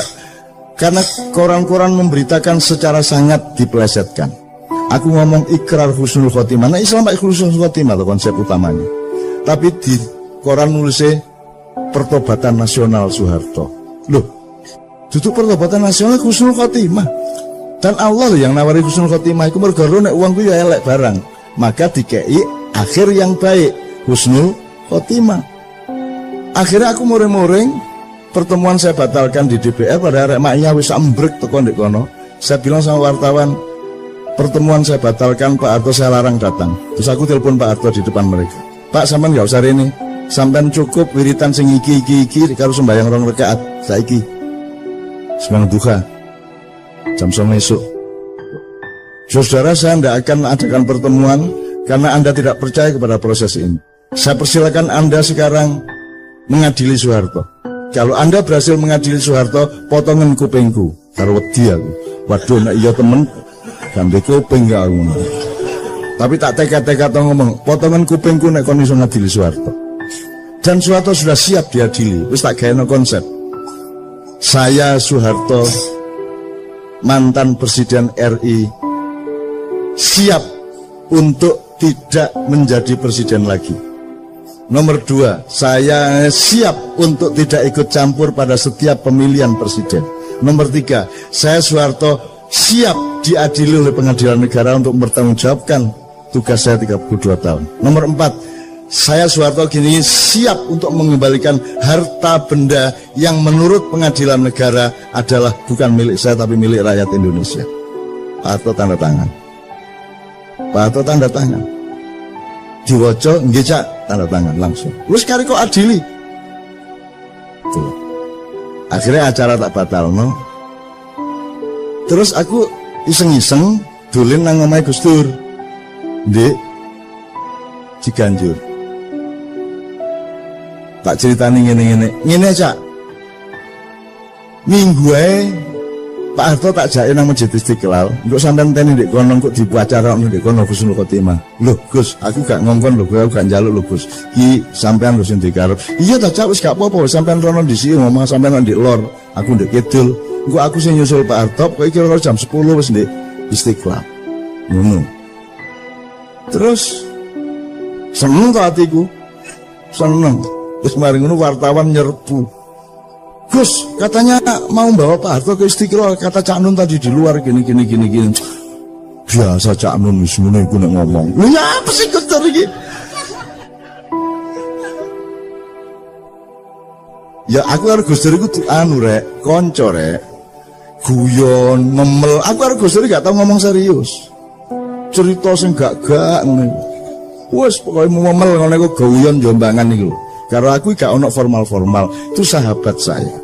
karena koran-koran memberitakan secara sangat dipelesetkan. Aku ngomong ikrar husnul khotimah, nah Islam pakai husnul khotimah itu konsep utamanya, tapi di koran nulisnya pertobatan nasional Soeharto. Loh, duduk pertobatan nasional husnul khotimah. Dan Allah yang nawari husnul khotimah itu mergo nek uangku ya elek barang, maka dikei akhir yang baik, husnul khotimah. Akhirnya aku muring-muring, pertemuan saya batalkan di DPR pada arek maknya wis ambrek teko ndek kono. Saya bilang sama wartawan, pertemuan saya batalkan, Pak Harto saya larang datang. Terus aku telepon Pak Harto di depan mereka. Pak, sampean gak usah rene. Sampean cukup wiritan sing iki karo sembahyang 2 rakaat saiki. Sembahyang duha jam 9 esok. Saudara, saya tidak akan adakan pertemuan karena Anda tidak percaya kepada proses ini. Saya persilakan Anda sekarang mengadili Soeharto. Kalau Anda berhasil mengadili Soeharto, potongan kupingku karo wedi aku. Waduh, nek iya temen gambe kuping gak aku. Tapi tak teka-teka ngomong, potongan kupingku nek kon iso ngadili Soeharto. Dan Soeharto sudah siap diadili. Wis tak gawe konsep. Saya Soeharto, mantan Presiden RI, siap untuk tidak menjadi presiden lagi. Nomor 2, saya siap untuk tidak ikut campur pada setiap pemilihan presiden. Nomor 3, saya Soeharto siap diadili oleh pengadilan negara untuk mempertanggungjawabkan tugas saya 32 tahun. Nomor 4, saya Soeharto kini siap untuk mengembalikan harta benda yang menurut pengadilan negara adalah bukan milik saya tapi milik rakyat Indonesia. Pak Harto tanda tangan. Pak Harto tanda tangan. Diwoco nggih Cak, tanda tangan langsung. Wis kari kok adili. Tuh. Akhirnya acara tak batal no. Terus aku iseng-iseng dolen nang omahe Gus Dur. Ndek Ciganjur. Tak ceritani ngene Cak. Minggu ae Pak Harto tak jake nang Masjid Istiqlal, engko sampean teni ndek kono kok diacara ndek kono husnul khotimah. Loh Gus, aku gak ngongkon lho, aku gak njaluk lho Gus. Ki sampean lho sing dikarep. Iya ta Cak, wis gak apa-apa, sampean rono dhisik ngomong sampean ndek lor, aku ndek kidul. Engko aku sing nyusul Pak Harto, kok kira-kira jam 10 wis ndek Istiqlal. Ngono. Terus seneng ta atiku. Seneng. Terus mari ngono wartawan nyerbu. Gus, katanya mau bawa Pak Harto ke Istiqlal, kata Cak Nun tadi di luar gini. Biasa Cak Nun wis ngono iku nek ngomong. Lho ya apa sih Gus iki? Ya aku karo Gus Dur iku rek, kanca rek. Guyon, memel. Aku karo Gus Dur gak tau ngomong serius. Cerita sing gak ngono. Wes pokoke memel ngono iku guyon jombangan iku. Karo aku gak ono formal-formal, itu sahabat saya.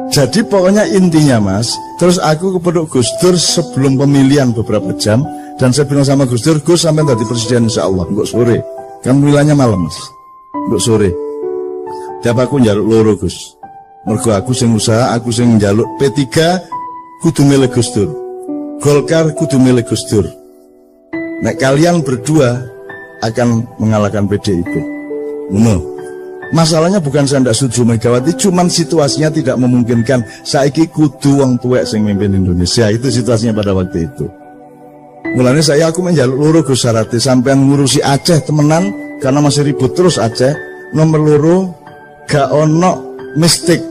Jadi pokoknya intinya Mas, terus aku kepeduk Gus Dur sebelum pemilihan beberapa jam, dan saya bilang sama Gus Dur, Gus sampai tadi presiden insya Allah, enggak sore, kan pemilihannya malam Mas, enggak sore. Tiap aku njaluk loro Gus, mergo aku sing usaha, aku sing njaluk P3 kudu milih Gus Dur, Golkar kudu milih Gus Dur. Nek kalian berdua akan mengalahkan PDIP. No. Masalahnya bukan saya tidak setuju Megawati, cuman situasinya tidak memungkinkan. Saiki kudu wong tuwek sing mimpin Indonesia, itu situasinya pada waktu itu. Mulanya aku menjaluk loro Gus Sarati sampean ngurusi Aceh temenan karena masih ribut terus Aceh. Nomor loro gak ono mistik,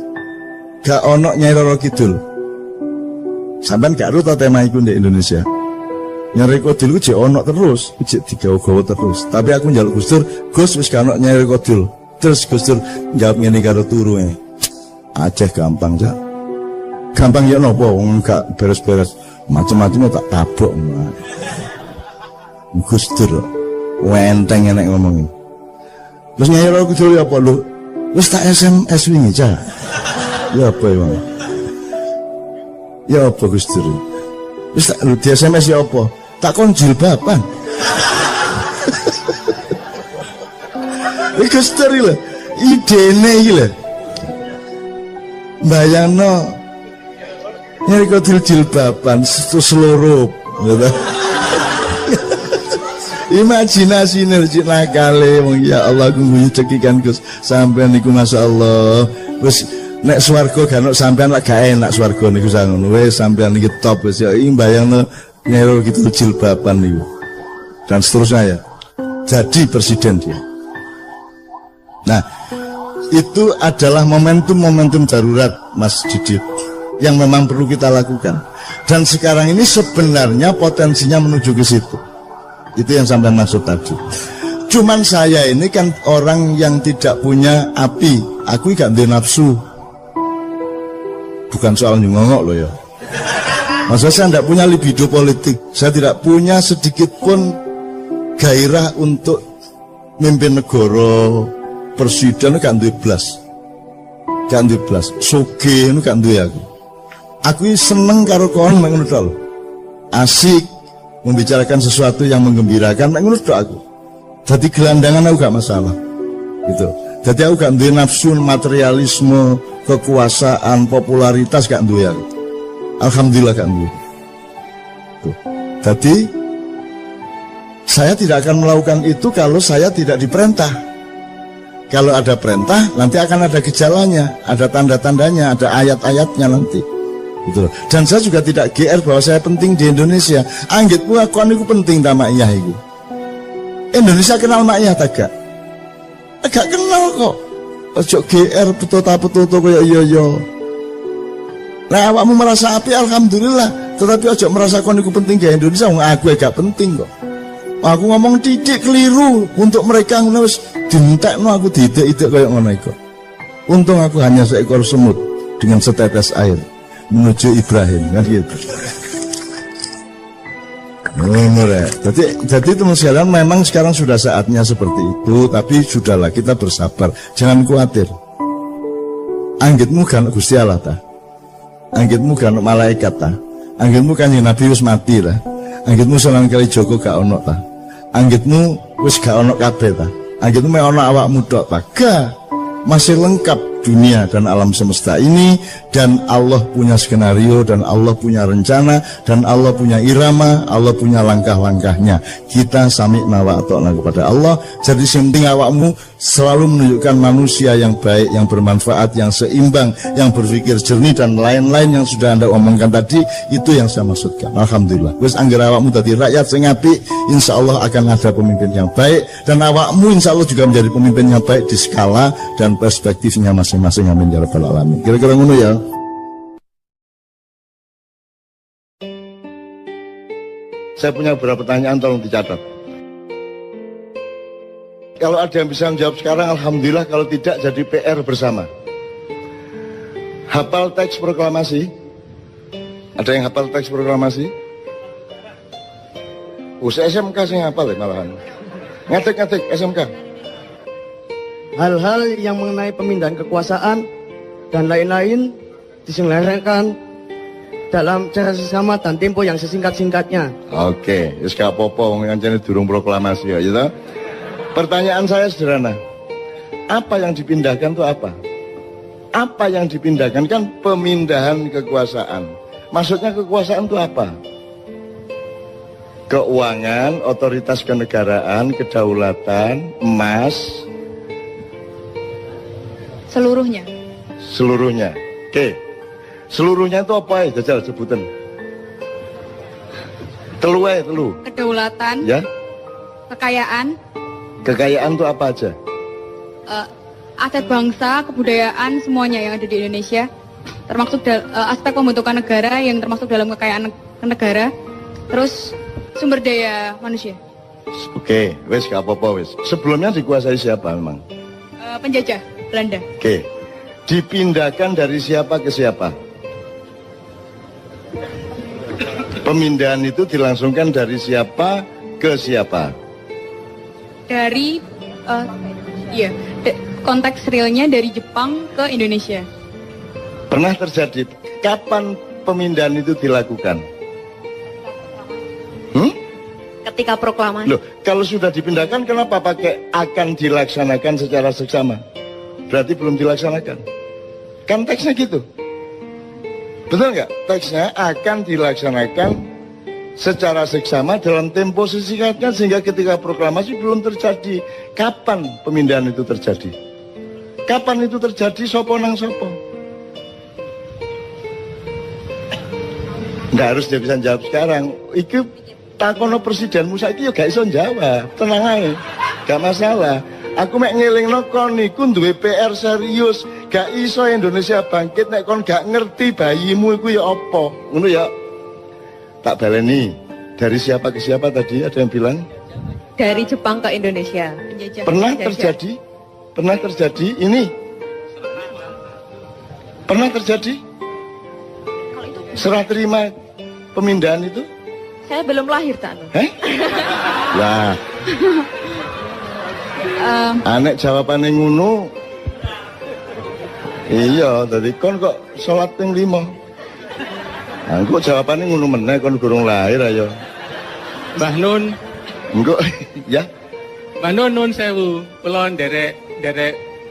gak ono Nyai Roro Kidul. Sampean gak ruta tema iku di Indonesia. Nyai Roro Kidul ku ono terus, jek digawa-gawa terus. Tapi aku njaluk Gus Dur, Gus wis gak ono Nyai Roro Kidul. Terus Gus Dur jawab ngene karo turu Aceh gampang Cak. Gampang ya napa wong gak beres-beres. Macam-macamnya tak tabok. Gus Dur wenteng enek ngomongin. Terus Nyai Roro Kidul apa lho? Wis tak SMS wingi Cak. Ya apa ya? Ya apa Gus Dur? Wis tak di SMS ya apa? Tak kon jilbaban. Gus Dur iki lho, idene iki lho. Bayangno Nyai Roro jilbaban seluruh gitu. Imajinasi nerjik nakale wong ya Allah aku nguyu cekikan Gus sampean niku masyaallah. Wis nek swarga gak ono sampean lak gak enak swarga niku sangono. Wis sampean iki top wis ya iki bayangno Nyai Roro Kidul jilbaban niku. Dan seterusnya ya. Jadi presiden dia. Nah, itu adalah momentum-momentum darurat Mas Didit yang memang perlu kita lakukan. Dan sekarang ini sebenarnya potensinya menuju ke situ. Itu yang sampai maksud tadi. Cuman saya ini kan orang yang tidak punya api. Aku gak ada nafsu. Bukan soal nyongok loh ya. Maksudnya saya tidak punya libido politik. Saya tidak punya sedikit pun gairah untuk mimpin negara. Presiden gak duwe blas. Gak duwe blas. Soge itu gak duwe aku. Aku seneng karo kon ngono tok. Asik membicarakan sesuatu yang menggembirakan ngono tok aku. Jadi gelandangan aku gak masalah. Gitu. Jadi aku gak duwe nafsu materialisme, kekuasaan, popularitas gak duwe aku. Alhamdulillah gak duwe. Jadi saya tidak akan melakukan itu kalau saya tidak diperintah. Kalau ada perintah, nanti akan ada gejalanya, ada tanda-tandanya, ada ayat-ayatnya nanti. Gitu. Dan saya juga tidak GR bahwa saya penting di Indonesia. Anggitmu aku niku penting ta mak iyah iku. Indonesia kenal mak iyah ta gak? Gak kenal kok. Ojo GR betul-betul koyo iya. Nah awakmu merasa api alhamdulillah, tetapi ojo merasa kon niku penting di Indonesia, wong aku gak penting kok. Aku ngomong titik keliru untuk mereka ngono wis dientekno aku diitik-itik kaya ngono iku. Untung aku hanya seekor semut dengan setetes air menuju Ibrahim kan gitu. Jadi teman sekalian memang sekarang sudah saatnya seperti itu, tapi sudahlah kita bersabar, jangan khawatir. Anggitmu kan Gusti Allah ta. Anggitmu kan malaikat ta. Anggitmu kan Nabi wis mati ta. Anggitmu Sunan Kalijaga gak ono ta. Anggitmu wis gak ono kabeh ta. Anggitmu mek ono awakmu tok ta. Gak. Masih lengkap dunia dan alam semesta ini, dan Allah punya skenario, dan Allah punya rencana, dan Allah punya irama, Allah punya langkah-langkahnya. Kita sami'na wa ata'na kepada Allah. Jadi penting awakmu selalu menunjukkan manusia yang baik, yang bermanfaat, yang seimbang, yang berpikir jernih, dan lain-lain yang sudah Anda omongkan tadi. Itu yang saya maksudkan. Alhamdulillah. Wis anggere awakmu dadi rakyat sing apik, insya Allah akan ada pemimpin yang baik, dan awakmu insya Allah juga menjadi pemimpin yang baik di skala dan perspektifnya masing-masing. Amin ya rabbal alamin. Kira-kira ngono ya. Saya punya beberapa pertanyaan, tolong dicatat. Kalau ada yang bisa menjawab sekarang, alhamdulillah. Kalau tidak, jadi PR bersama. Hafal teks proklamasi? Ada yang hafal teks proklamasi? SMK sih hafal ya malahan. Ngatik SMK. hal-hal yang mengenai pemindahan kekuasaan dan lain-lain diselenggarakan dalam cara sesama dan tempo yang sesingkat-singkatnya. Oke, wis gak apa-apa wong kancane durung proklamasi ya, gitu. Pertanyaan saya sederhana. Apa yang dipindahkan itu apa? Apa yang dipindahkan kan pemindahan kekuasaan. Maksudnya kekuasaan itu apa? Keuangan, otoritas kenegaraan, kedaulatan, emas, Seluruhnya. seluruhnya. Oke. Seluruhnya itu apa ya? Jajal sebutan. Telu ae, telu. Kedaulatan, Ya. kekayaan, Kekayaan itu apa aja? aset bangsa, kebudayaan, semuanya yang ada di Indonesia. Termasuk aspek pembentukan negara yang termasuk dalam kekayaan negara. Terus sumber daya manusia. Oke, wes gak apa-apa wes. Sebelumnya dikuasai siapa memang? Penjajah Belanda. Oke. Dipindahkan dari siapa ke siapa? Pemindahan itu dilangsungkan dari siapa ke siapa? Dari konteks realnya dari Jepang ke Indonesia. Pernah terjadi. Kapan pemindahan itu dilakukan? Ketika proklamasi. Loh, kalau sudah dipindahkan kenapa pakai akan dilaksanakan secara seksama? Berarti belum dilaksanakan. Kan teksnya gitu. Betul nggak? Teksnya akan dilaksanakan secara seksama dalam tempo sesingkatnya sehingga ketika proklamasi belum terjadi. Kapan pemindahan itu terjadi? Kapan itu terjadi? Sopo nang sopo? Nggak harus dia bisa jawab sekarang. Itu takono presiden Musa itu ya gak iso jawab. Tenang aja, gak masalah. Aku mek ngelingno kon niku duwe PR serius. Gak iso Indonesia bangkit nek kon gak ngerti bayimu iku ya apa. Ngono ya. Tak baleni. Dari siapa ke siapa tadi ada yang bilang? Dari Jepang ke Indonesia. Pernah terjadi? Pernah terjadi ini? Pernah terjadi? Serah terima pemindahan itu? Saya belum lahir, Tak Nur. Lah. Anek jawabannya ngono. Iya, tadi kon kok sholat ping 5. Nah, kok jawabannya ngono meneh kon durung lahir ayo. Mbah Nun, Engko ya. Mbah Nun nun sewu, kula nderek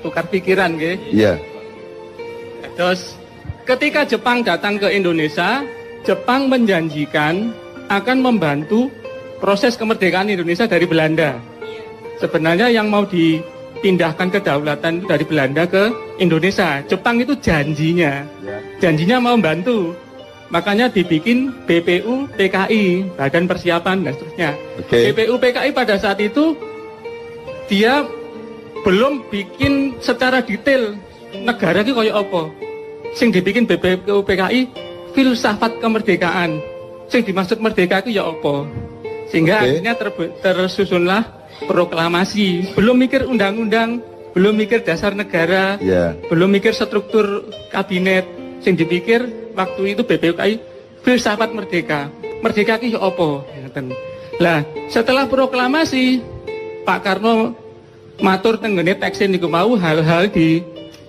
tukar pikiran nggih. Iya. Terus ketika Jepang datang ke Indonesia, Jepang menjanjikan akan membantu proses kemerdekaan Indonesia dari Belanda. Sebenarnya yang mau dipindahkan kedaulatan itu dari Belanda ke Indonesia. Jepang itu janjinya mau membantu. Makanya dibikin BPU PKI, Badan Persiapan dan seterusnya. Oke. BPU PKI pada saat itu dia belum bikin secara detail negara ki koyo apa. Sing dibikin BPU PKI filsafat kemerdekaan. Sing dimaksud merdeka itu ya apa? Sehingga akhirnya tersusunlah proklamasi. Belum mikir undang-undang, belum mikir dasar negara, belum mikir struktur kabinet. Sing dipikir waktu itu BPUKI filsafat merdeka. Merdeka itu ya apa? Lah, setelah proklamasi Pak Karno matur tenggene teksin niku mau hal-hal di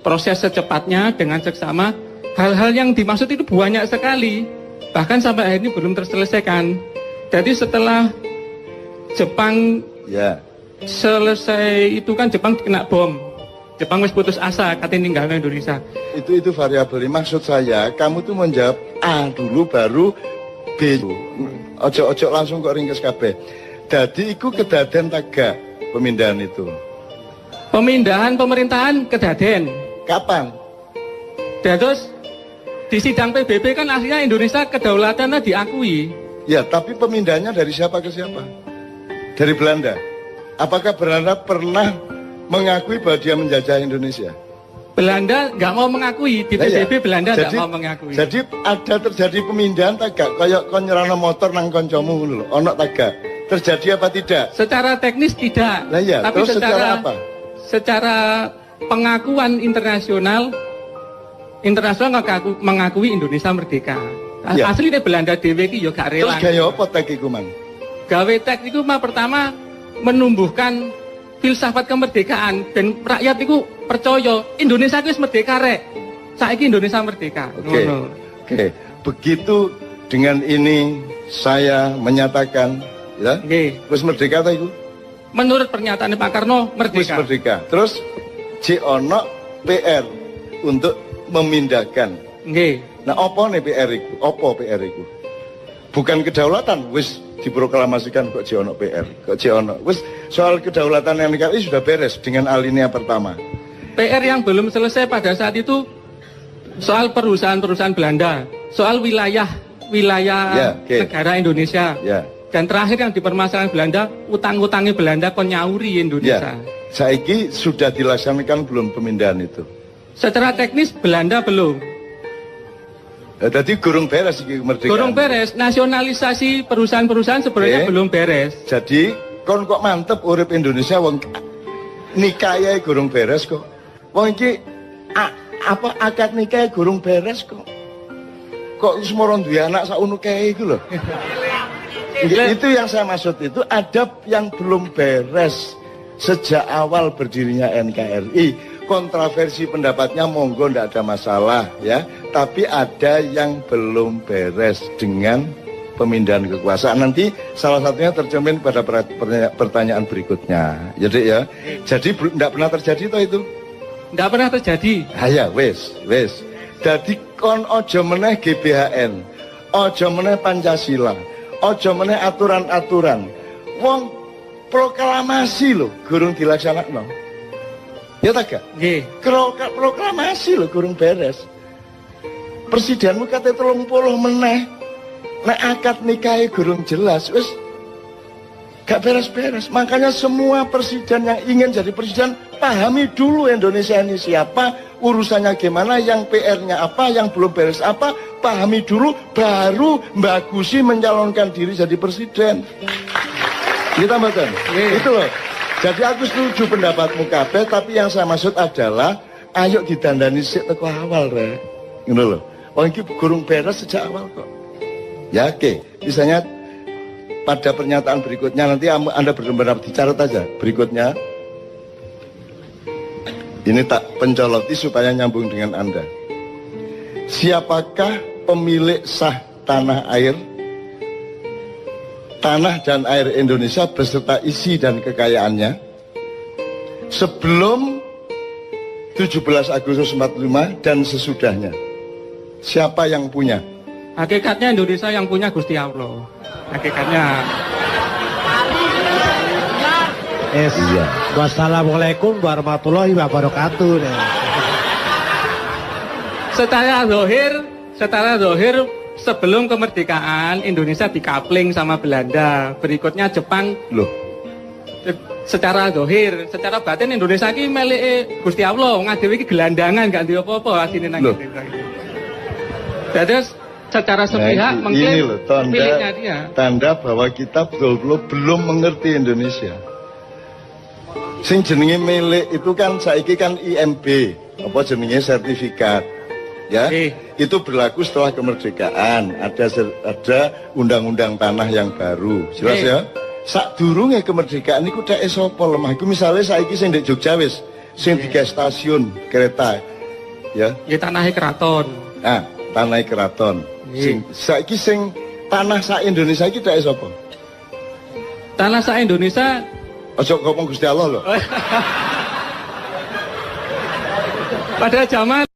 proses secepatnya dengan seksama. Hal-hal yang dimaksud itu banyak sekali. Bahkan sampai akhir ini belum terselesaikan. Jadi setelah Jepang selesai itu kan Jepang kena bom. Jepang wis putus asa katanya ninggalin Indonesia. Itu variabel. Maksud saya kamu tuh menjawab A dulu baru B. Ojo langsung kok ringkes kabeh. Jadi iku kedaden taga pemindahan itu. Pemindahan pemerintahan kedaden. Kapan? Terus di sidang PBB kan akhirnya Indonesia kedaulatannya diakui. Ya, tapi pemindahannya dari siapa ke siapa? Dari Belanda. Apakah Belanda pernah mengakui bahwa dia menjajah Indonesia? Belanda nggak mau mengakui, di PBB ya. Belanda nggak mau mengakui. Jadi ada terjadi pemindahan tagak, kayak kon nyerana motor nang koncomu lho, ono tagak. Terjadi apa tidak? Secara teknis tidak. Lah ya, tapi terus secara apa? Secara pengakuan internasional mengakui Indonesia merdeka. Ya. Asli deh Belanda dewe iki yo gak rela. Terus gaya apa tek iku man? Gawe tek iku mah pertama menumbuhkan filsafat kemerdekaan dan rakyat itu percaya Indonesia itu wis merdeka rek. Saiki Indonesia merdeka. Oke. Ngono. Oke. Begitu dengan ini saya menyatakan ya, Nggih. wis merdeka ta iku? Menurut pernyataan Pak Karno Wis merdeka. merdeka. Terus ono PR untuk memindahkan. Nggih. Nah, apa nih PR iku? Apa PR iku? Bukan kedaulatan, wis diproklamasikan kok ono PR, kok ono. Wis soal kedaulatan NKRI sudah beres dengan alinea pertama. PR yang belum selesai pada saat itu soal perusahaan-perusahaan Belanda, soal wilayah Ya, oke. negara Indonesia. Ya. Dan terakhir yang dipermasalahkan Belanda, utang-utangnya Belanda kok nyauri Indonesia. Ya. Saiki sudah dilaksanakan belum pemindahan itu? Secara teknis Belanda belum. Tadi gurung beres iki kemerdekaan. Gorong beres, nasionalisasi perusahaan-perusahaan sebenarnya Oke. belum beres. Jadi kon kok mantep urip Indonesia wong nikah ya gurung beres kok. Wong iki apa akad nikah gurung beres kok. Kok semua duwe anak sauno kae iku lho. Itu yang saya maksud, itu adab yang belum beres sejak awal berdirinya NKRI. Kontroversi pendapatnya monggo ndak ada masalah ya, tapi ada yang belum beres dengan pemindahan kekuasaan. Nanti salah satunya tercermin pada pertanyaan berikutnya. Jadi ya, jadi ndak pernah terjadi toh itu. Tidak pernah terjadi. Haya wes. Jadi kon ojo meneh GBHN, ojo meneh Pancasila, ojo meneh aturan-aturan. Wong proklamasi lho gurung dilaksanakno. Ya tak gak? Nggih. Proklamasi lho gurung beres. Presidenmu kate 30 meneh. Nek akad nikahe gurung jelas, wis gak beres-beres. Makanya semua presiden yang ingin jadi presiden pahami dulu Indonesia ini siapa, urusannya gimana, yang PR-nya apa, yang belum beres apa, pahami dulu, baru bagusi mencalonkan diri jadi presiden. Kita betul. Itu loh. Jadi aku setuju pendapatmu kabeh, tapi yang saya maksud adalah ayo didandani sik teko awal rek. Ngono lho. Wong iki gurung beres sejak awal kok. Ya oke. Misalnya pada pernyataan berikutnya nanti Anda benar-benar dicatat aja berikutnya. Ini tak pencoloti supaya nyambung dengan Anda. Siapakah pemilik sah tanah air? Tanah dan air Indonesia beserta isi dan kekayaannya sebelum 17 Agustus 45 dan sesudahnya. Siapa yang punya? Hakikatnya Indonesia yang punya Gusti Allah. Hakikatnya. Iya. Wassalamualaikum warahmatullahi wabarakatuh. Secara zahir sebelum kemerdekaan Indonesia dikapling sama Belanda, berikutnya Jepang. Loh, Secara zahir, secara batin Indonesia ki melike Gusti Allah, ngadewe iki gelandangan gak duwe apa-apa asine nang Loh. Indonesia iki. Jadi secara sepihak ini mengklaim loh miliknya dia. tanda bahwa kita betul-betul belum mengerti Indonesia. Sing jenenge milik itu kan saiki kan IMB, apa jenenge sertifikat. Ya, itu berlaku setelah kemerdekaan. Ada undang-undang tanah yang baru. Jelas ya? Sadurunge kemerdekaan niku dak sapa lemah iku misale saiki sing ndek Jogja wis sing digawe stasiun kereta. Ya. Ya tanahnya keraton. Nah, tanah keraton. Saiki sing tanah sak Indonesia iki dak sapa? Tanah sak Indonesia. Ojo ngomong Gusti Allah loh. Pada zaman